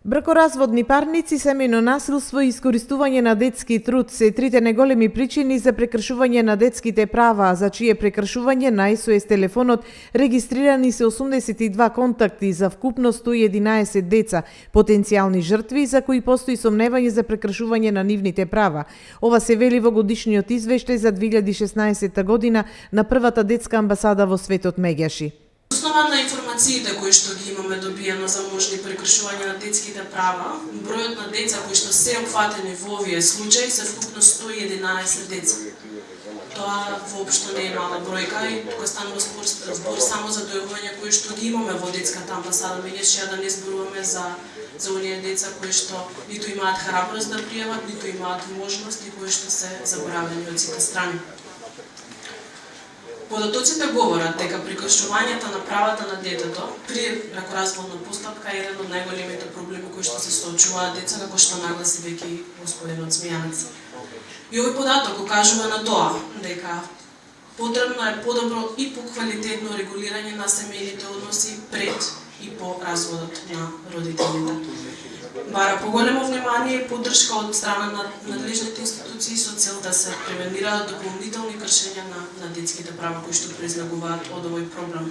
Бракоразводни парници, семејно насилство и искористување на детски труд се трите најголеми причини за прекршување на детските права, за чие прекршување на СОС телефонот регистрирани се 82 контакти за вкупно 111 деца, потенцијални жртви за кои постои сомневање за прекршување на нивните права. Ова се вели во годишниот извештај за 2016 година на првата детска амбасада во светот Меѓаши. Основа на информациите кои што ги имаме добиено за можни прекршувања на детските права, бројот на деца кои што се опфатени во овие случаи се вкупно 111 деца. Тоа воопшто не е мала бројка и тука станува збор само за дојавувања кои што ги имаме во детската амбасада Меѓаши, да не зборуваме за оние деца кои што ниту имаат храброст да пријават, ниту имаат можност и кои што се заборавени од сите страни. Податоците говорат дека прекршувањето на правата на детето при бракоразводна постапка е еден од најголемите проблеми кои што се соочуваат деца, како што нагласи веќе и господинот Смејанец. И овој податок ukажува на тоа дека потребно е подобро и поквалитетно регулирање на семејните односи пред и по разводот на родителите. Бара поголемо внимание и поддршка од страна на надлежните институции со цел да се превенираат дополнителни кршења на детските права кои што произлегуваат од овој проблем.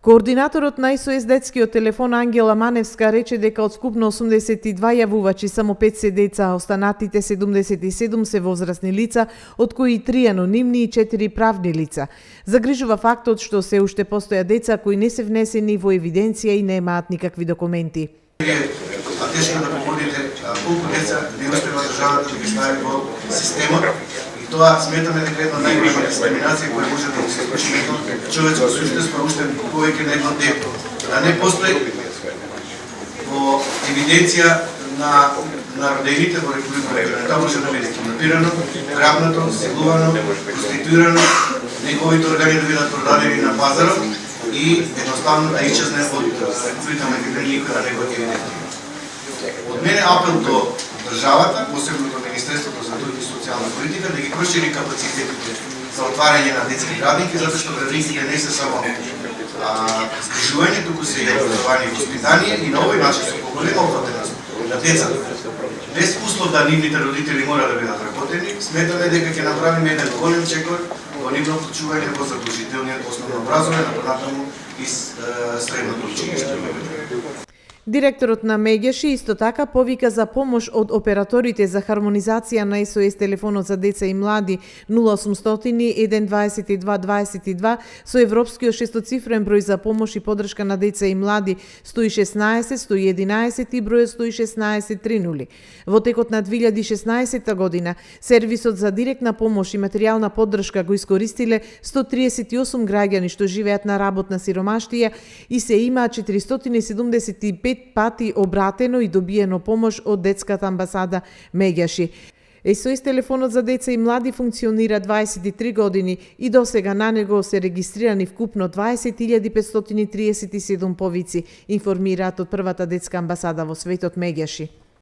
Координаторот на СОС детскиот телефон Ангела Маневска рече дека од скупно 82 јавувачи само 5 се деца, а останатите 77 се возрастни лица, од кои 3 анонимни и 4 правни лица. Загрижува фактот што се уште постоја деца кои не се внесени во евиденција и немаат никакви документи. Тешко да погодите колку деца не успева државата да ги стави во системот и тоа сметаме дека една најголема дискриминација која може да се случи на човечко суштество уште повеќе на едно дете. Да не постои во евиденција на родените во Република Македонија. Тоа може да биде киднапирано, грабнато, силувано, проституирано, неговите органи да бидат продадени на пазарот и едноставно да исчезне од Република Македонија никој да не го евидентира. Од мене апел до државата, посебно до Министерството за труд и социјална политика, да ги прошири капацитетите за отварање на детски градинки, затоа што градинките не се само згрижување, туку се и образование и воспитание и на овој начин се поголема опфатеност на децата. Без услов да нивните родители мора да бидат работени, сметаме дека ќе направиме еден голем чекор во нивно вклучување во задолжителниот основно образование, на понатаму и средното училиште. Директорот на Меѓаши исто така повика за помош од операторите за хармонизација на СОС телефонот за деца и млади 0800 122 22 со европскиот шестоцифрен број за помош и поддршка на деца и млади 116 111 и бројот 116 30. Во текот на 2016 година сервисот за директна помош и материјална поддршка го искористиле 138 граѓани што живеат на работна сиромаштија и се има 475 пати обратено и добиено помош од детската амбасада Меѓаши. СОС телефонот за деца и млади функционира 23 години и досега на него се регистрирани вкупно 20.537 повици, информираат од првата детска амбасада во светот Меѓаши.